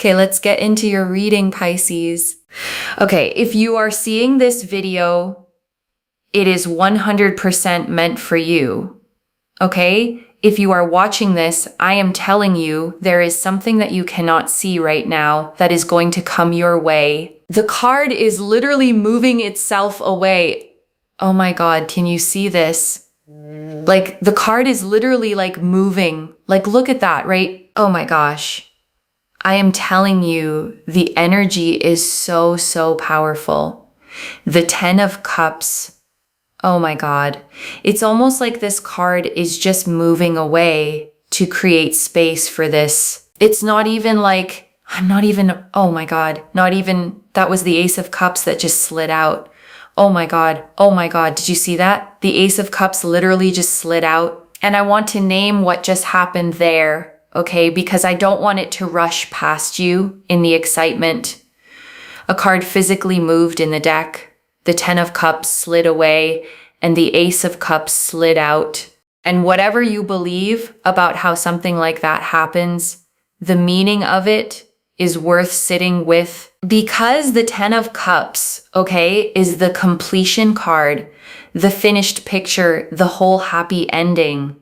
Okay, let's get into your reading, Pisces. Okay, if you are seeing this video, it is 100% meant for you. Okay? If you are watching this, I am telling you there is something that you cannot see right now that is going to come your way. The card is literally moving itself away. Oh my God, can you see this? Like the card is literally like moving. Like look at that, right? Oh my gosh. I am telling you, the energy is so, so powerful. The 10 of Cups. Oh my God. It's almost like this card is just moving away to create space for this. It's not even like, oh my God, not even, that was the Ace of Cups that just slid out. Oh my God. Oh my God. Did you see that? The Ace of Cups literally just slid out. And I want to name what just happened there. Okay, because I don't want it to rush past you in the excitement. A card physically moved in the deck. The 10 of Cups slid away and the Ace of Cups slid out. And whatever you believe about how something like that happens, the meaning of it is worth sitting with, because the 10 of Cups, okay, is the completion card, the finished picture, the whole happy ending.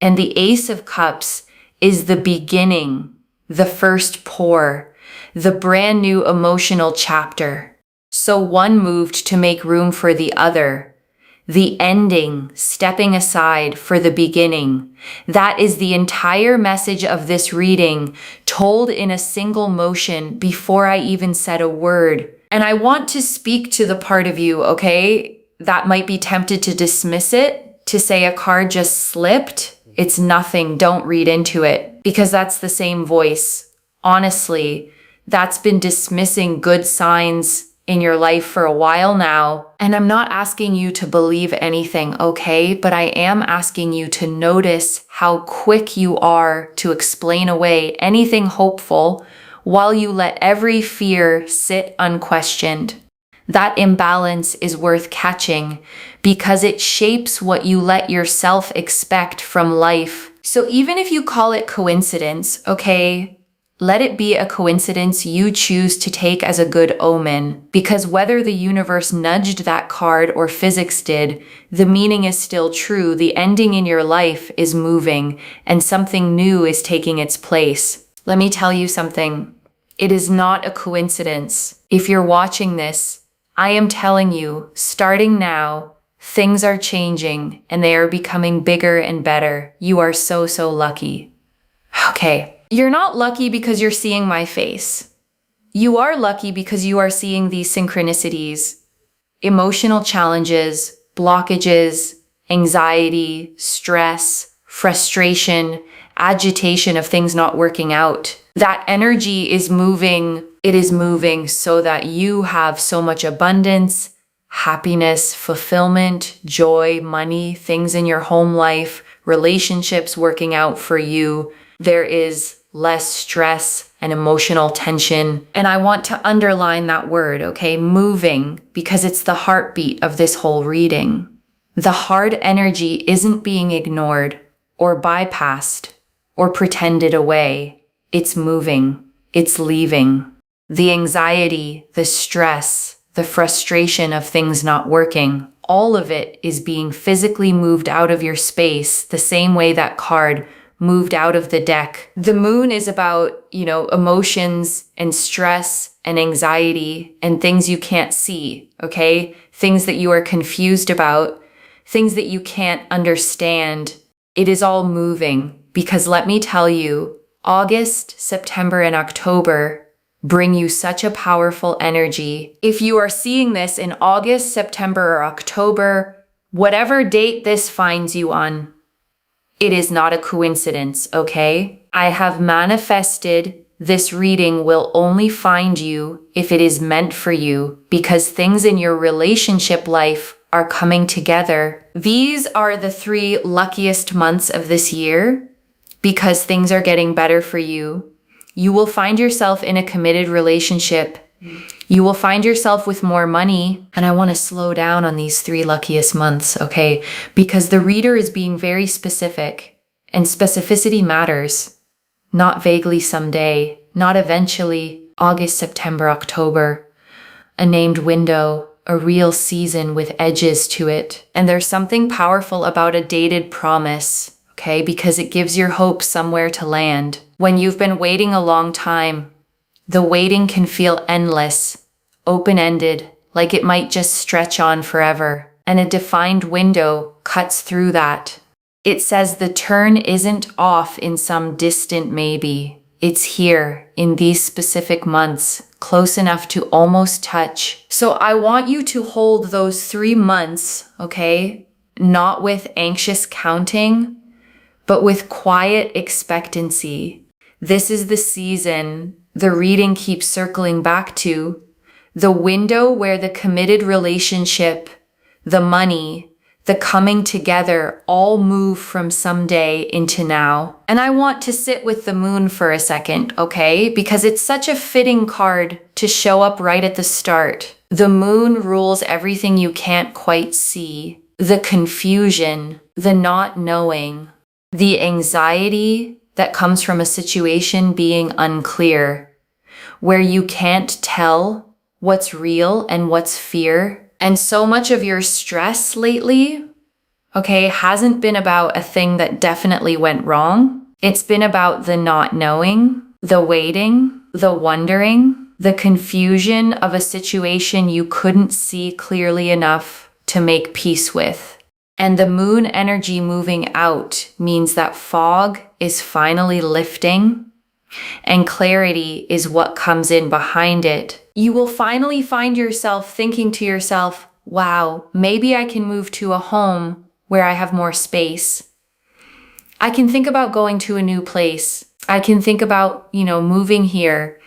And the Ace of Cups is the beginning, the first pour, the brand new emotional chapter. So one moved to make room for the other. The ending, stepping aside for the beginning. That is the entire message of this reading, told in a single motion before I even said a word. And I want to speak to the part of you, okay, that might be tempted to dismiss it, to say a card just slipped. It's nothing. Don't read into it, because that's the same voice. Honestly, that's been dismissing good signs in your life for a while now. And I'm not asking you to believe anything, okay? But I am asking you to notice how quick you are to explain away anything hopeful while you let every fear sit unquestioned. That imbalance is worth catching because it shapes what you let yourself expect from life. So even if you call it coincidence, okay, let it be a coincidence you choose to take as a good omen, because whether the universe nudged that card or physics did, the meaning is still true. The ending in your life is moving and something new is taking its place. Let me tell you something. It is not a coincidence. If you're watching this, I am telling you, starting now, things are changing and they are becoming bigger and better. You are so, so lucky. Okay, you're not lucky because you're seeing my face. You are lucky because you are seeing these synchronicities, emotional challenges, blockages, anxiety, stress, frustration, agitation of things not working out. That energy is moving. It is moving so that you have so much abundance, happiness, fulfillment, joy, money, things in your home life, relationships working out for you. There is less stress and emotional tension. And I want to underline that word, okay? Moving, because it's the heartbeat of this whole reading. The hard energy isn't being ignored or bypassed or pretended away. It's moving. It's leaving. The anxiety, the stress, the frustration of things not working, all of it is being physically moved out of your space the same way that card moved out of the deck. The moon is about, emotions and stress and anxiety and things you can't see, okay? Things that you are confused about, things that you can't understand. It is all moving because let me tell you, August, September, and October bring you such a powerful energy. If you are seeing this in August, September, or October, whatever date this finds you on, it is not a coincidence, okay? I have manifested this reading will only find you if it is meant for you, because things in your relationship life are coming together. These are the 3 luckiest months of this year because things are getting better for you. You will find yourself in a committed relationship. You will find yourself with more money. And I want to slow down on these 3 luckiest months, okay? Because the reader is being very specific, and specificity matters, not vaguely someday. not eventually, August, September, October. A named window, a real season with edges to it. And there's something powerful about a dated promise, okay? Because it gives your hope somewhere to land. When you've been waiting a long time, the waiting can feel endless, open-ended, like it might just stretch on forever. And a defined window cuts through that. It says the turn isn't off in some distant maybe. It's here in these specific months, close enough to almost touch. So I want you to hold those 3 months, okay? Not with anxious counting, but with quiet expectancy. This is the season the reading keeps circling back to, the window where the committed relationship, the money, the coming together all move from someday into now. And I want to sit with the moon for a second, okay? Because it's such a fitting card to show up right at the start. The moon rules everything you can't quite see. The confusion, the not knowing, the anxiety that comes from a situation being unclear, where you can't tell what's real and what's fear. And so much of your stress lately, okay, hasn't been about a thing that definitely went wrong. It's been about the not knowing, the waiting, the wondering, the confusion of a situation you couldn't see clearly enough to make peace with. And the moon energy moving out means that fog is finally lifting, and clarity is what comes in behind it. You will finally find yourself thinking to yourself, wow, maybe I can move to a home where I have more space. I can think about going to a new place. I can think about, moving here,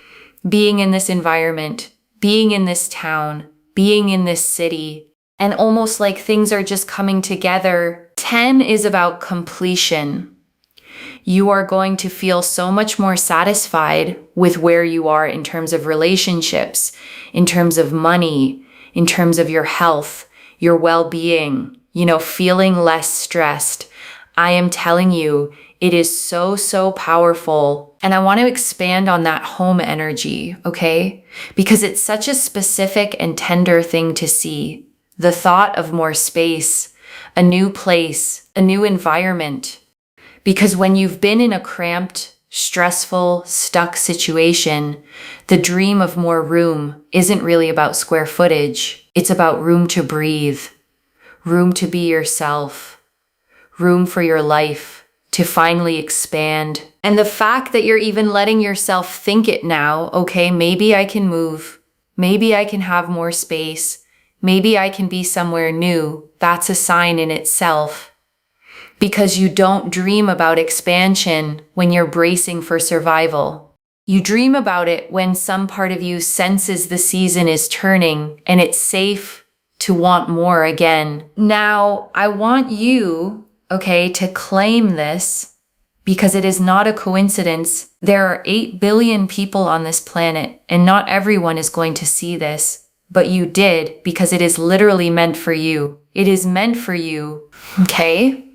being in this environment, being in this town, being in this city, and almost like things are just coming together. 10 is about completion. You are going to feel so much more satisfied with where you are in terms of relationships, in terms of money, in terms of your health, your well-being, feeling less stressed. I am telling you, it is so, so powerful. And I want to expand on that home energy, okay? Because it's such a specific and tender thing to see. The thought of more space, a new place, a new environment. Because when you've been in a cramped, stressful, stuck situation, the dream of more room isn't really about square footage. It's about room to breathe, room to be yourself, room for your life to finally expand. And the fact that you're even letting yourself think it now, okay, maybe I can move, maybe I can have more space, maybe I can be somewhere new, that's a sign in itself. Because you don't dream about expansion when you're bracing for survival. You dream about it when some part of you senses the season is turning and it's safe to want more again. Now, I want you, okay, to claim this because it is not a coincidence. There are 8 billion people on this planet and not everyone is going to see this, but you did because it is literally meant for you. It is meant for you, okay?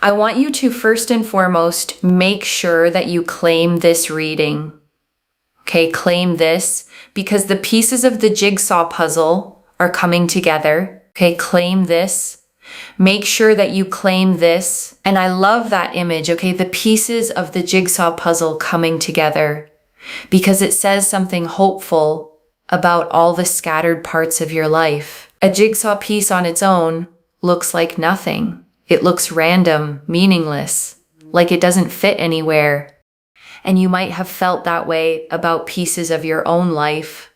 I want you to first and foremost make sure that you claim this reading. Okay, claim this because the pieces of the jigsaw puzzle are coming together. Okay, claim this. Make sure that you claim this. And I love that image, okay, the pieces of the jigsaw puzzle coming together because it says something hopeful about all the scattered parts of your life. A jigsaw piece on its own looks like nothing. It looks random, meaningless, like it doesn't fit anywhere. And you might have felt that way about pieces of your own life,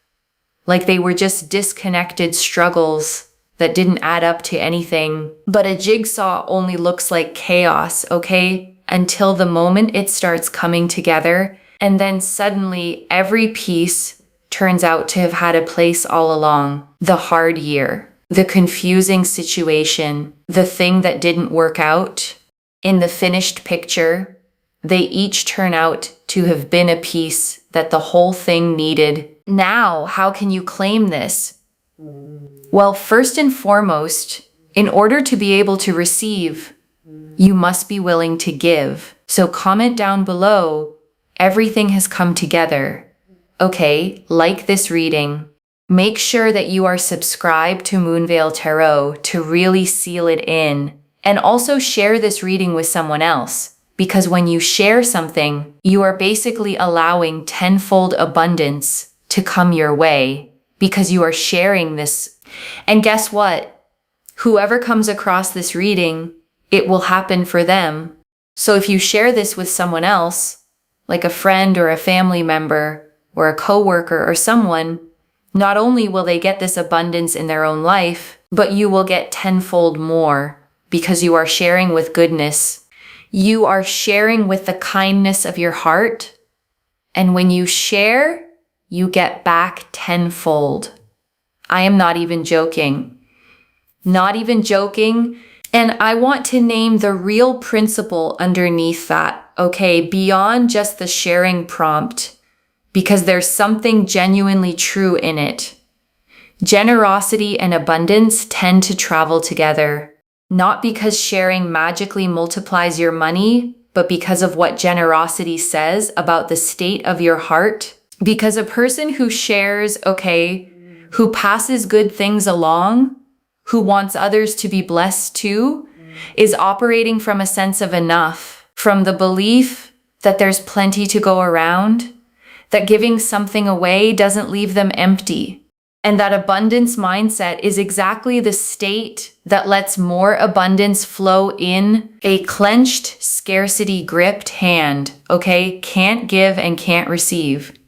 like they were just disconnected struggles that didn't add up to anything. But a jigsaw only looks like chaos, okay? Until the moment it starts coming together, and then suddenly every piece turns out to have had a place all along. The hard year, the confusing situation, the thing that didn't work out. In the finished picture, they each turn out to have been a piece that the whole thing needed. Now, how can you claim this? Well, first and foremost, in order to be able to receive, you must be willing to give. So comment down below everything has come together. Okay, like this reading. Make sure that you are subscribed to Moonveil Tarot to really seal it in. And also share this reading with someone else. Because when you share something, you are basically allowing tenfold abundance to come your way. Because you are sharing this. And guess what? Whoever comes across this reading, it will happen for them. So if you share this with someone else, like a friend or a family member, or a coworker or someone, not only will they get this abundance in their own life, but you will get tenfold more because you are sharing with goodness. You are sharing with the kindness of your heart. And when you share, you get back tenfold. I am not even joking. Not even joking. And I want to name the real principle underneath that, okay, beyond just the sharing prompt, because there's something genuinely true in it. Generosity and abundance tend to travel together, not because sharing magically multiplies your money, but because of what generosity says about the state of your heart. Because a person who shares, okay, who passes good things along, who wants others to be blessed too, is operating from a sense of enough, from the belief that there's plenty to go around, that giving something away doesn't leave them empty. And that abundance mindset is exactly the state that lets more abundance flow in a clenched, scarcity-gripped hand, okay? Can't give and can't receive.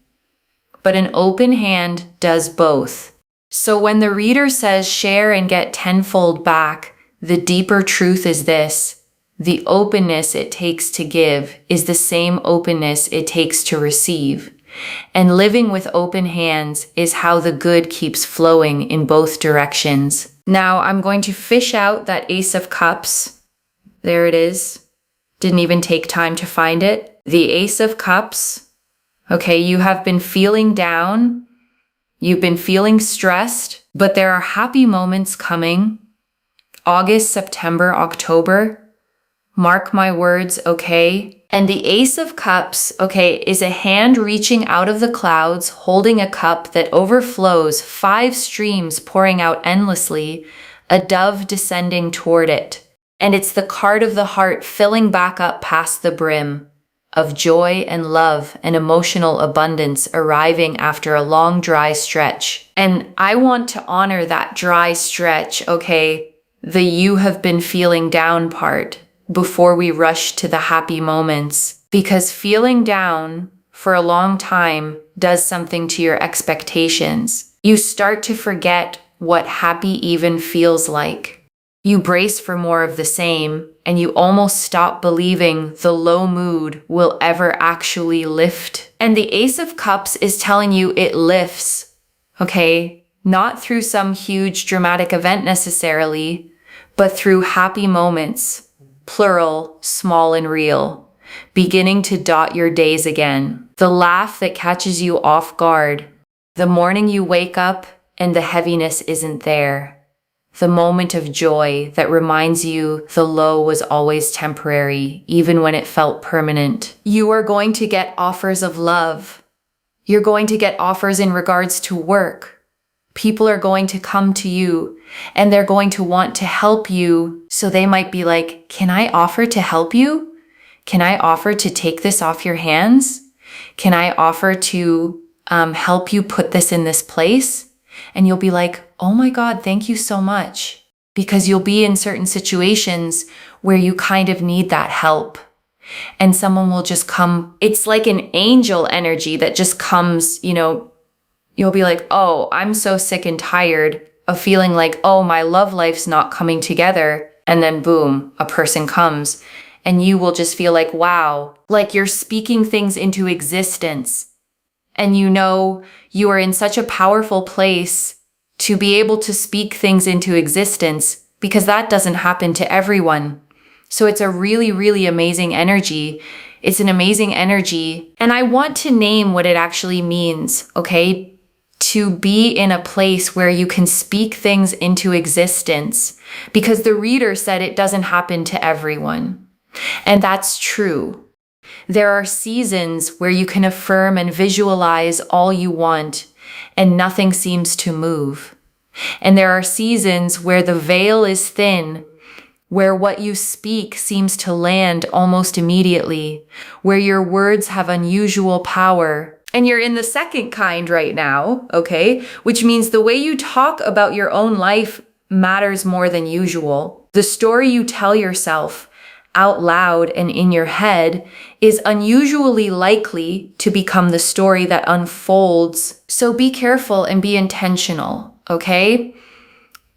But an open hand does both. So when the reader says share and get tenfold back, the deeper truth is this. The openness it takes to give is the same openness it takes to receive. And living with open hands is how the good keeps flowing in both directions. Now I'm going to fish out that Ace of Cups. There it is. Didn't even take time to find it. The Ace of Cups. Okay, you have been feeling down. You've been feeling stressed, but there are happy moments coming. August, September, October. Mark my words, okay? And the Ace of Cups, okay, is a hand reaching out of the clouds, holding a cup that overflows, 5 streams pouring out endlessly, a dove descending toward it. And it's the card of the heart filling back up past the brim, of joy and love and emotional abundance arriving after a long dry stretch. And I want to honor that dry stretch, okay? The you have been feeling down part, before we rush to the happy moments. Because feeling down for a long time does something to your expectations. You start to forget what happy even feels like. You brace for more of the same, and you almost stop believing the low mood will ever actually lift. And the Ace of Cups is telling you it lifts, okay? Not through some huge dramatic event necessarily, but through happy moments. Plural, small and real, beginning to dot your days again. The laugh that catches you off guard. The morning you wake up and the heaviness isn't there. The moment of joy that reminds you the low was always temporary, even when it felt permanent. You are going to get offers of love. You're going to get offers in regards to work. People are going to come to you and they're going to want to help you. So they might be like, can I offer to help you? Can I offer to take this off your hands? Can I offer to help you put this in this place? And you'll be like, oh my God, thank you so much. Because you'll be in certain situations where you kind of need that help. And someone will just come. It's like an angel energy that just comes, you'll be like, oh, I'm so sick and tired of feeling like, oh, my love life's not coming together. And then boom, a person comes and you will just feel like, wow, like you're speaking things into existence. And you are in such a powerful place to be able to speak things into existence because that doesn't happen to everyone. So it's a really, really amazing energy. It's an amazing energy. And I want to name what it actually means, okay? To be in a place where you can speak things into existence, because the reader said it doesn't happen to everyone. And that's true. There are seasons where you can affirm and visualize all you want, and nothing seems to move. And there are seasons where the veil is thin, where what you speak seems to land almost immediately, where your words have unusual power. And you're in the second kind right now, okay? Which means the way you talk about your own life matters more than usual. The story you tell yourself out loud and in your head is unusually likely to become the story that unfolds. So be careful and be intentional, okay?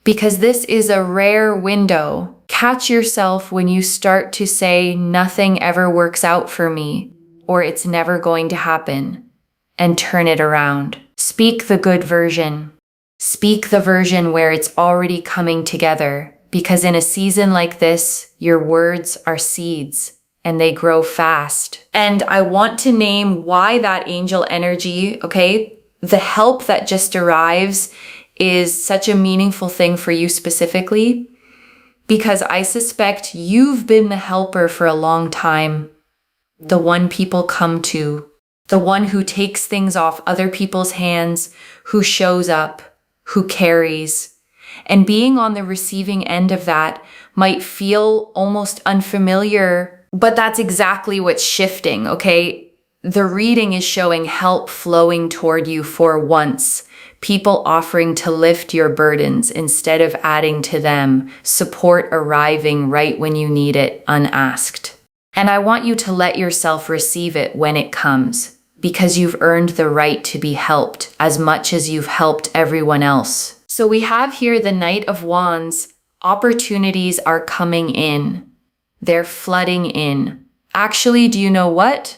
Because this is a rare window. Catch yourself when you start to say, nothing ever works out for me, or it's never going to happen, and turn it around. Speak the good version. Speak the version where it's already coming together. Because in a season like this, your words are seeds and they grow fast. And I want to name why that angel energy, okay? The help that just arrives is such a meaningful thing for you specifically, because I suspect you've been the helper for a long time. The one people come to, the one who takes things off other people's hands, who shows up, who carries. And being on the receiving end of that might feel almost unfamiliar, but that's exactly what's shifting, okay? The reading is showing help flowing toward you for once. People offering to lift your burdens instead of adding to them. Support arriving right when you need it, unasked. And I want you to let yourself receive it when it comes, because you've earned the right to be helped as much as you've helped everyone else. So we have here the Knight of Wands. Opportunities are coming in. They're flooding in. Actually, do you know what?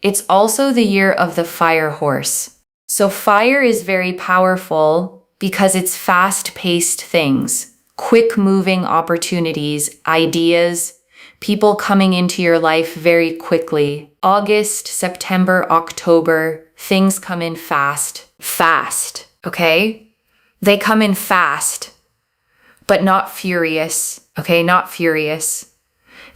It's also the year of the fire horse. So fire is very powerful because it's fast-paced things, quick-moving opportunities, ideas, people coming into your life very quickly. August, September, October, things come in fast. Fast, okay? They come in fast, but not furious, okay? Not furious.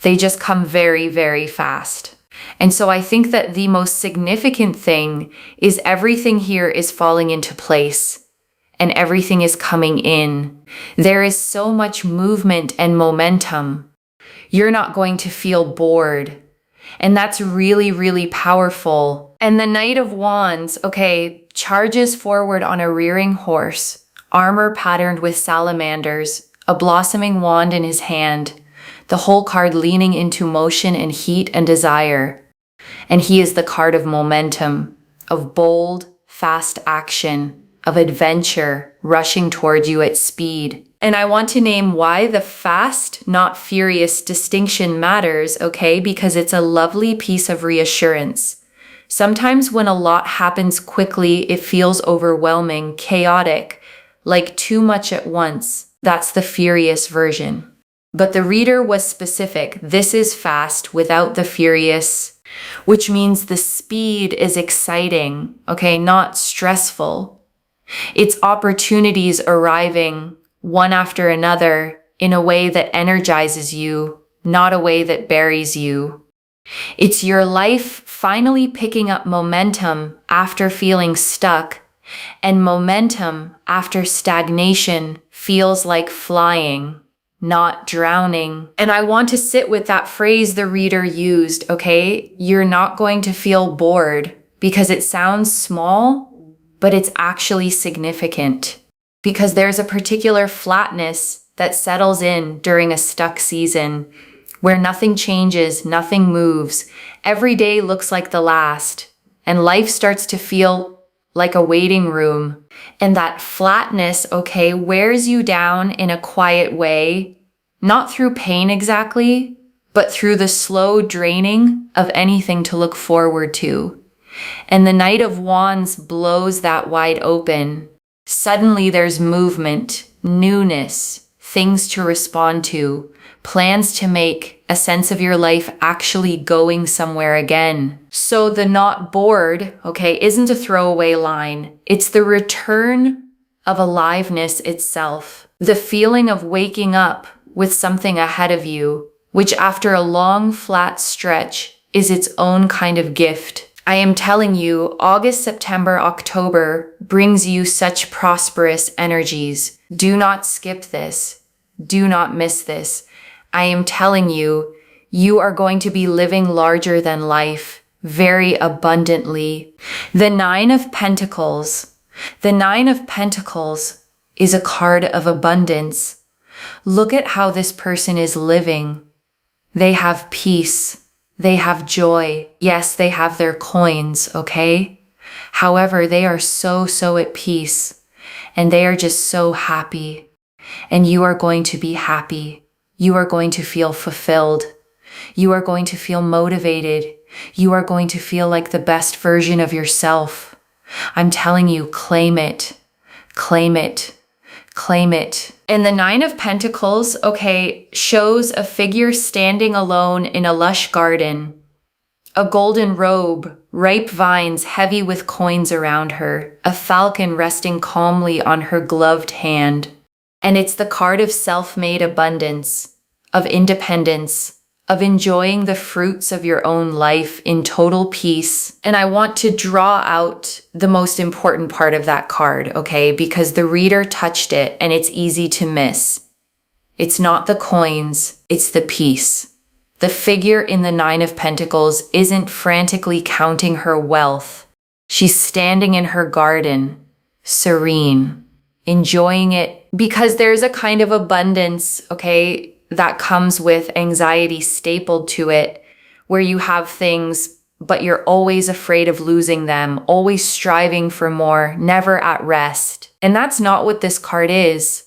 They just come very, very fast. And so I think that the most significant thing is everything here is falling into place and everything is coming in. There is so much movement and momentum. You're not going to feel bored. And that's really, really powerful. And the Knight of Wands, okay, charges forward on a rearing horse, armor patterned with salamanders, a blossoming wand in his hand, the whole card leaning into motion and heat and desire. And he is the card of momentum, of bold, fast action, of adventure, rushing toward you at speed. And I want to name why the fast, not furious distinction matters, okay? Because it's a lovely piece of reassurance. Sometimes when a lot happens quickly, it feels overwhelming, chaotic, like too much at once. That's the furious version. But the reader was specific. This is fast without the furious, which means the speed is exciting, okay, not stressful. It's opportunities arriving one after another in a way that energizes you, not a way that buries you. It's your life finally picking up momentum after feeling stuck, and momentum after stagnation feels like flying, not drowning. And I want to sit with that phrase the reader used, okay? You're not going to feel bored because it sounds small, but it's actually significant. Because there's a particular flatness that settles in during a stuck season where nothing changes, nothing moves. Every day looks like the last, and life starts to feel like a waiting room. And that flatness, okay, wears you down in a quiet way, not through pain exactly, but through the slow draining of anything to look forward to. And the Knight of Wands blows that wide open. Suddenly there's movement, newness, things to respond to, plans to make, a sense of your life actually going somewhere again. So the not bored, okay, isn't a throwaway line. It's the return of aliveness itself. The feeling of waking up with something ahead of you, which after a long flat stretch is its own kind of gift. I am telling you, August, September, October brings you such prosperous energies. Do not skip this. Do not miss this. I am telling you, you are going to be living larger than life, very abundantly. The Nine of Pentacles. The Nine of Pentacles is a card of abundance. Look at how this person is living. They have peace. They have joy. Yes, they have their coins, okay? However, they are so at peace, and they are just so happy. And you are going to be happy. You are going to feel fulfilled. You are going to feel motivated. You are going to feel like the best version of yourself. I'm telling you, claim it. Claim it. Claim it. And the Nine of Pentacles, okay, shows a figure standing alone in a lush garden. A golden robe, ripe vines heavy with coins around her, a falcon resting calmly on her gloved hand. And it's the card of self-made abundance, of independence, of enjoying the fruits of your own life in total peace. And I want to draw out the most important part of that card, okay? Because the reader touched it and it's easy to miss. It's not the coins, it's the peace. The figure in the Nine of Pentacles isn't frantically counting her wealth. She's standing in her garden, serene, enjoying it, because there's a kind of abundance, okay, that comes with anxiety stapled to it, where you have things, but you're always afraid of losing them, always striving for more, never at rest. And that's not what this card is.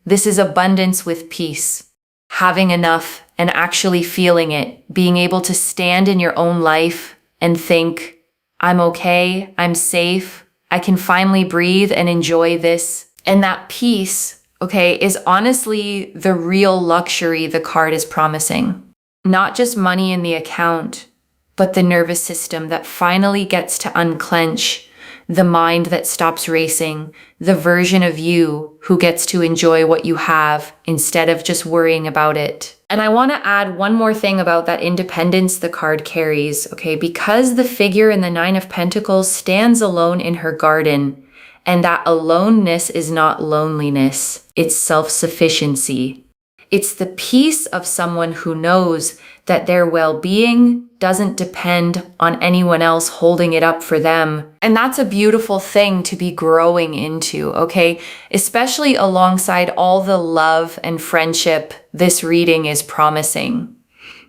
This is abundance with peace, having enough and actually feeling it, being able to stand in your own life and think, I'm okay, I'm safe, I can finally breathe and enjoy this. And that peace, okay, is honestly the real luxury the card is promising. Not just money in the account, but the nervous system that finally gets to unclench, the mind that stops racing, the version of you who gets to enjoy what you have instead of just worrying about it. And I want to add one more thing about that independence the card carries, okay? Because the figure in the Nine of Pentacles stands alone in her garden, and that aloneness is not loneliness, it's self-sufficiency. It's the peace of someone who knows that their well-being doesn't depend on anyone else holding it up for them. And that's a beautiful thing to be growing into, okay? Especially alongside all the love and friendship this reading is promising.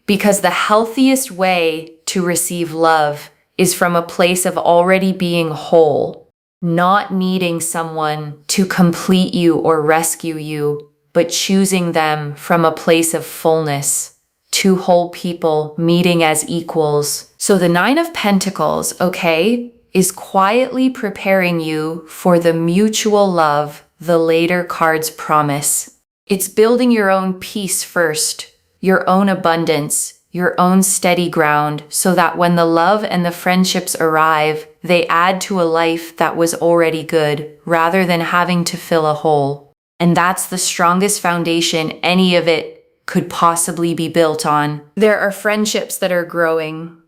Because the healthiest way to receive love is from a place of already being whole. Not needing someone to complete you or rescue you, but choosing them from a place of fullness. Two whole people meeting as equals. So the Nine of Pentacles, okay, is quietly preparing you for the mutual love the later cards promise. It's building your own peace first, your own abundance, your own steady ground, so that when the love and the friendships arrive, they add to a life that was already good, rather than having to fill a hole. And that's the strongest foundation any of it could possibly be built on. There are friendships that are growing,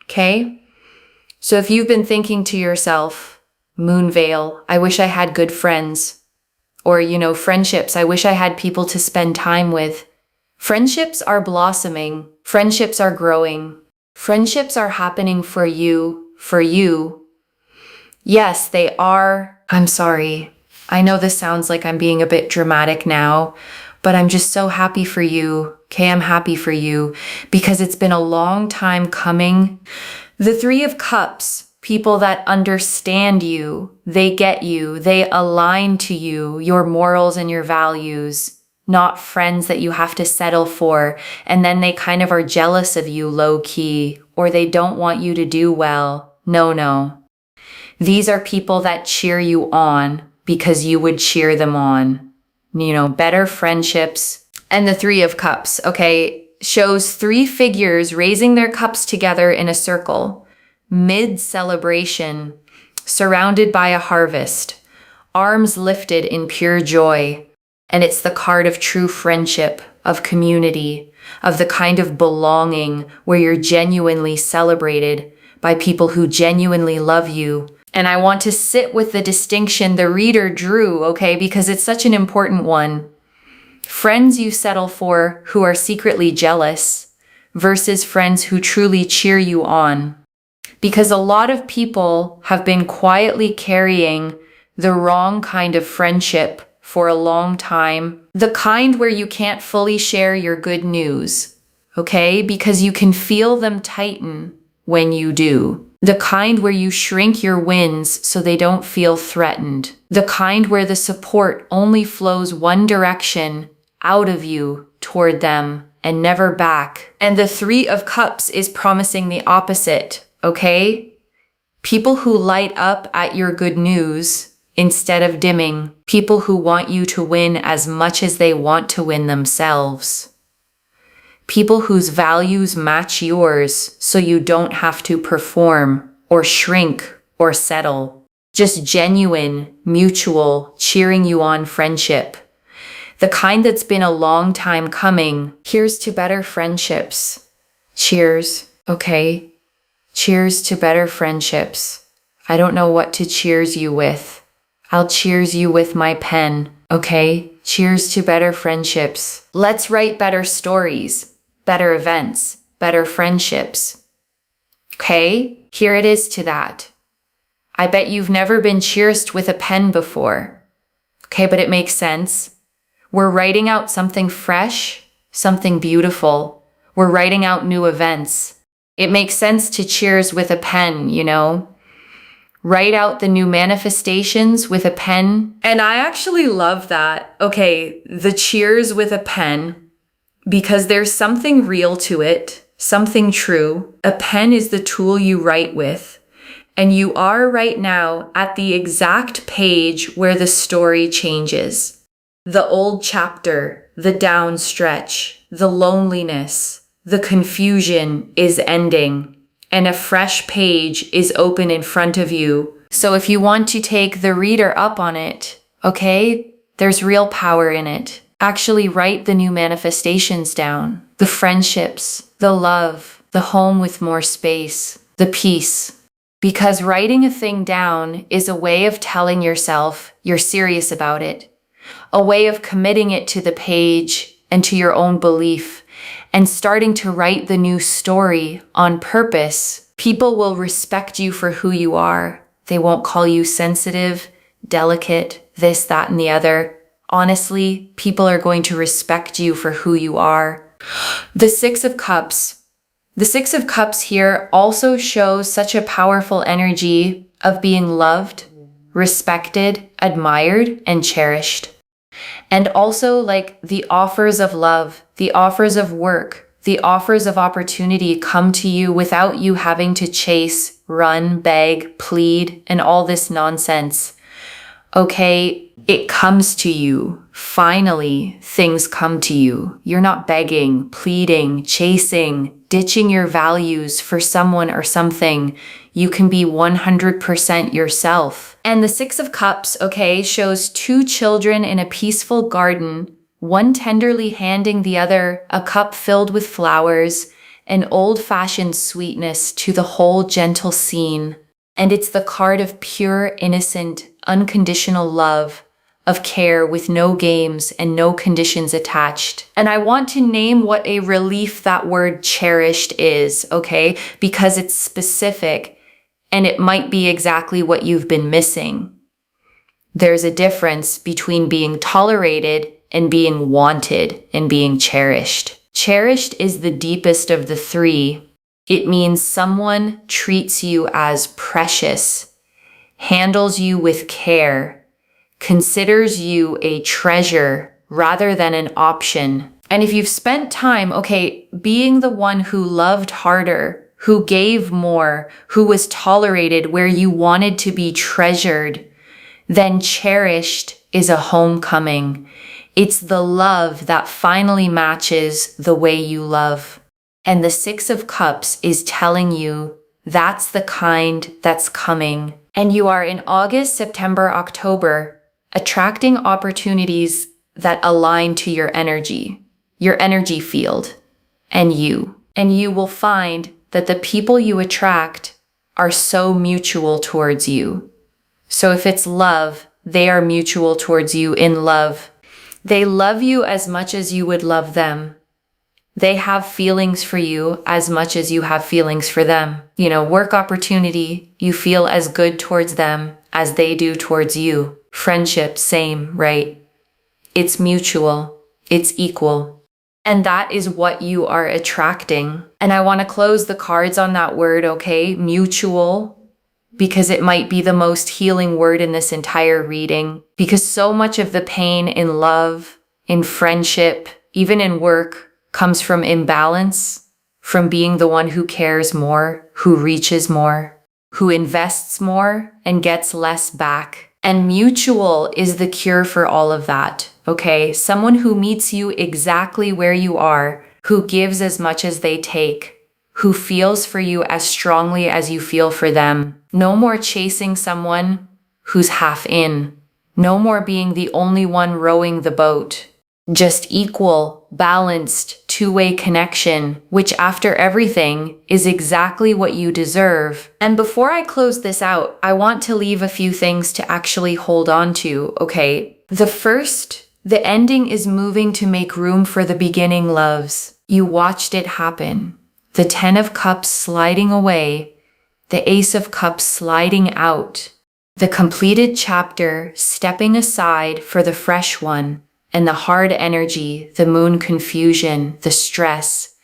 okay? So if you've been thinking to yourself, Moonveil, I wish I had good friends. Or, friendships, I wish I had people to spend time with. Friendships are blossoming. Friendships are growing. Friendships are happening for you. Yes, they are. I'm sorry. I know this sounds like I'm being a bit dramatic now, but I'm just so happy for you. Okay, I'm happy for you because it's been a long time coming. The Three of Cups, people that understand you, they get you, they align to you, your morals and your values. Not friends that you have to settle for, and then they kind of are jealous of you low-key, or they don't want you to do well. No. These are people that cheer you on because you would cheer them on. Better friendships. And the Three of Cups, okay, shows three figures raising their cups together in a circle, mid-celebration, surrounded by a harvest, arms lifted in pure joy. And it's the card of true friendship, of community, of the kind of belonging where you're genuinely celebrated by people who genuinely love you. And I want to sit with the distinction the reader drew, okay, because it's such an important one. Friends you settle for who are secretly jealous versus friends who truly cheer you on. Because a lot of people have been quietly carrying the wrong kind of friendship for a long time. The kind where you can't fully share your good news, okay? Because you can feel them tighten when you do. The kind where you shrink your wins so they don't feel threatened. The kind where the support only flows one direction, out of you toward them and never back. And the Three of Cups is promising the opposite, okay? People who light up at your good news instead of dimming. People who want you to win as much as they want to win themselves. People whose values match yours so you don't have to perform or shrink or settle. Just genuine, mutual, cheering you on friendship. The kind that's been a long time coming. Here's to better friendships. Cheers, okay? Cheers to better friendships. I don't know what to cheers you with. I'll cheers you with my pen, okay? Cheers to better friendships. Let's write better stories, better events, better friendships. Okay? Here it is to that. I bet you've never been cheersed with a pen before. Okay, but it makes sense. We're writing out something fresh, something beautiful. We're writing out new events. It makes sense to cheers with a pen, you know? Write out the new manifestations with a pen. And I actually love that. Okay, the cheers with a pen, because there's something real to it, something true. A pen is the tool you write with. And you are right now at the exact page where the story changes. The old chapter, the down stretch, the loneliness, the confusion is ending, and a fresh page is open in front of you. So if you want to take the reader up on it, okay, there's real power in it. Actually write the new manifestations down. The friendships, the love, the home with more space, the peace. Because writing a thing down is a way of telling yourself you're serious about it. A way of committing it to the page and to your own belief and starting to write the new story on purpose. People will respect you for who you are. They won't call you sensitive, delicate, this, that, and the other. Honestly, people are going to respect you for who you are. The Six of Cups. The Six of Cups here also shows such a powerful energy of being loved, respected, admired, and cherished. And also like the offers of love, the offers of work, the offers of opportunity come to you without you having to chase, run, beg, plead, and all this nonsense. Okay, it comes to you. Finally, things come to you. You're not begging, pleading, chasing, ditching your values for someone or something. You can be 100% yourself. And the Six of Cups, okay, shows two children in a peaceful garden, one tenderly handing the other a cup filled with flowers, an old-fashioned sweetness to the whole gentle scene. And it's the card of pure, innocent, unconditional love, of care with no games and no conditions attached. And I want to name what a relief that word cherished is, okay? Because it's specific and it might be exactly what you've been missing. There's a difference between being tolerated and being wanted and being cherished. Cherished is the deepest of the three. It means someone treats you as precious, handles you with care, considers you a treasure rather than an option. And if you've spent time, okay, being the one who loved harder, who gave more, who was tolerated where you wanted to be treasured, then cherished is a homecoming. It's the love that finally matches the way you love. And the Six of Cups is telling you that's the kind that's coming. And you are in August, September, October, attracting opportunities that align to your energy field, and you. And you will find that the people you attract are so mutual towards you. So if it's love, they are mutual towards you in love. They love you as much as you would love them. They have feelings for you as much as you have feelings for them. Work opportunity, you feel as good towards them as they do towards you. Friendship, same, right? It's mutual. It's equal. And that is what you are attracting. And I want to close the cards on that word, okay? Mutual. Because it might be the most healing word in this entire reading. Because so much of the pain in love, in friendship, even in work, comes from imbalance, from being the one who cares more, who reaches more, who invests more and gets less back. And mutual is the cure for all of that, okay? Someone who meets you exactly where you are, who gives as much as they take, who feels for you as strongly as you feel for them. No more chasing someone who's half in. No more being the only one rowing the boat. Just equal, balanced, two-way connection, which after everything is exactly what you deserve. And before I close this out, I want to leave a few things to actually hold on to, okay? The ending is moving to make room for the beginning, loves. You watched it happen. The 10 of Cups sliding away, the Ace of Cups sliding out, the completed chapter stepping aside for the fresh one, and the hard energy, the moon confusion, the stress,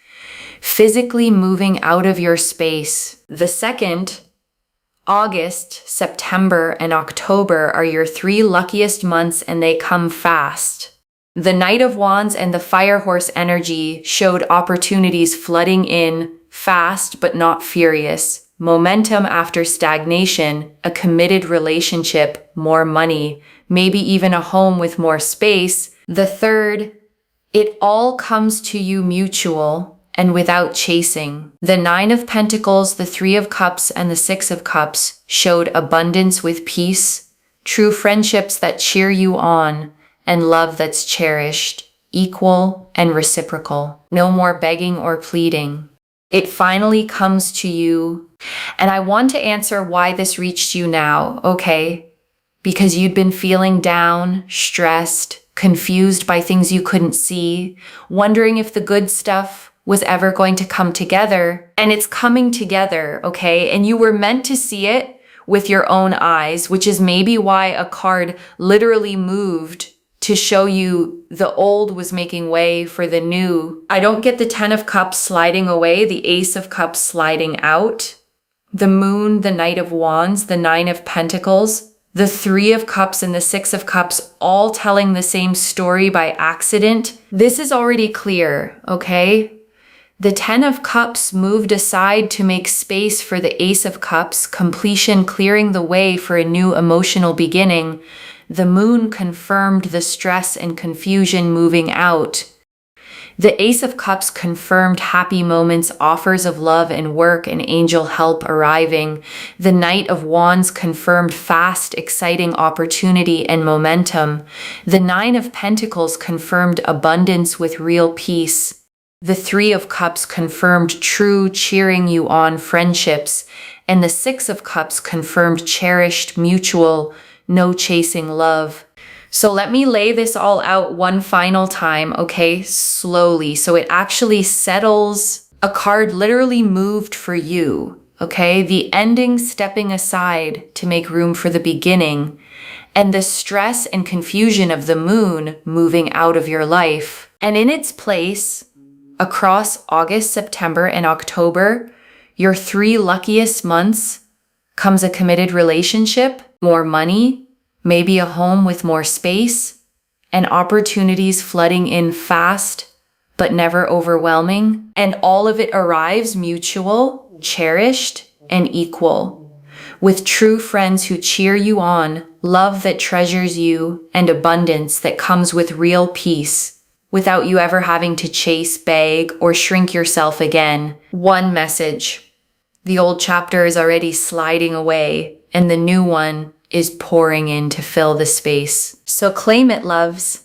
physically moving out of your space. The second, August, September, and October are your 3 luckiest months, and they come fast. The Knight of Wands and the Fire Horse energy showed opportunities flooding in, fast but not furious. Momentum after stagnation, a committed relationship, more money, maybe even a home with more space. The third, it all comes to you mutual and without chasing. The 9 of Pentacles, the 3 of Cups, and the 6 of Cups showed abundance with peace, true friendships that cheer you on, and love that's cherished, equal and reciprocal. No more begging or pleading. It finally comes to you. And I want to answer why this reached you now, okay? Because you'd been feeling down, stressed, confused by things you couldn't see, wondering if the good stuff was ever going to come together. And it's coming together, okay? And you were meant to see it with your own eyes, which is maybe why a card literally moved to show you the old was making way for the new. I don't get the 10 of Cups sliding away, the Ace of Cups sliding out, the Moon, the Knight of Wands, the 9 of Pentacles, the 3 of Cups, and the 6 of Cups all telling the same story by accident. This is already clear, okay? The 10 of Cups moved aside to make space for the Ace of Cups, completion clearing the way for a new emotional beginning. The Moon confirmed the stress and confusion moving out. The Ace of Cups confirmed happy moments, offers of love and work, and angel help arriving. The Knight of Wands confirmed fast, exciting opportunity and momentum. The 9 of Pentacles confirmed abundance with real peace. The 3 of Cups confirmed true, cheering you on friendships. And the 6 of Cups confirmed cherished, mutual, no chasing love. So let me lay this all out one final time, okay? Slowly. So it actually settles. A card literally moved for you, okay? The ending stepping aside to make room for the beginning, and the stress and confusion of the moon moving out of your life. And in its place, across August, September, and October, your 3 luckiest months, comes a committed relationship, more money, maybe a home with more space, and opportunities flooding in fast, but never overwhelming. And all of it arrives mutual, cherished, and equal, with true friends who cheer you on, love that treasures you, and abundance that comes with real peace, without you ever having to chase, beg, or shrink yourself again. One message. The old chapter is already sliding away, and the new one is pouring in to fill the space. So claim it, loves.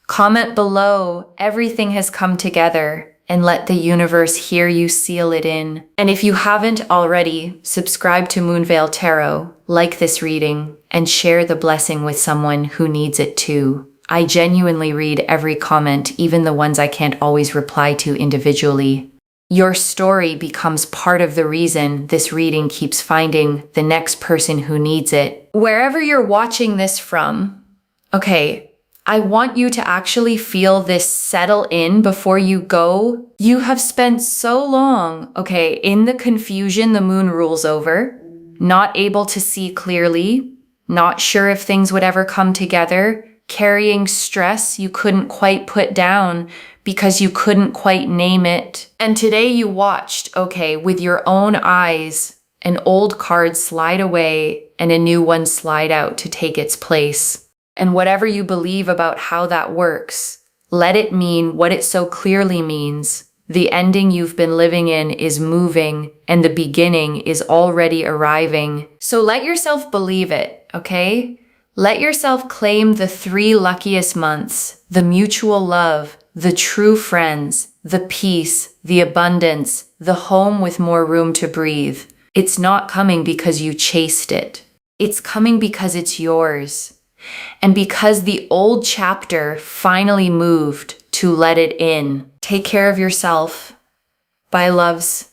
Comment below, everything has come together, and let the universe hear you seal it in. And if you haven't already, subscribe to Moonveil Tarot, like this reading, and share the blessing with someone who needs it too. I genuinely read every comment, even the ones I can't always reply to individually. Your story becomes part of the reason this reading keeps finding the next person who needs it. Wherever you're watching this from, okay, I want you to actually feel this settle in before you go. You have spent so long, okay, in the confusion the moon rules over, not able to see clearly, not sure if things would ever come together, carrying stress you couldn't quite put down because you couldn't quite name it. And today you watched, okay, with your own eyes, an old card slide away and a new one slide out to take its place. And whatever you believe about how that works, let it mean what it so clearly means. The ending you've been living in is moving, and the beginning is already arriving. So let yourself believe it, okay? Let yourself claim the 3 luckiest months, the mutual love, the true friends, the peace, the abundance, the home with more room to breathe. It's not coming because you chased it. It's coming because it's yours. And because the old chapter finally moved to let it in. Take care of yourself. Bye, loves.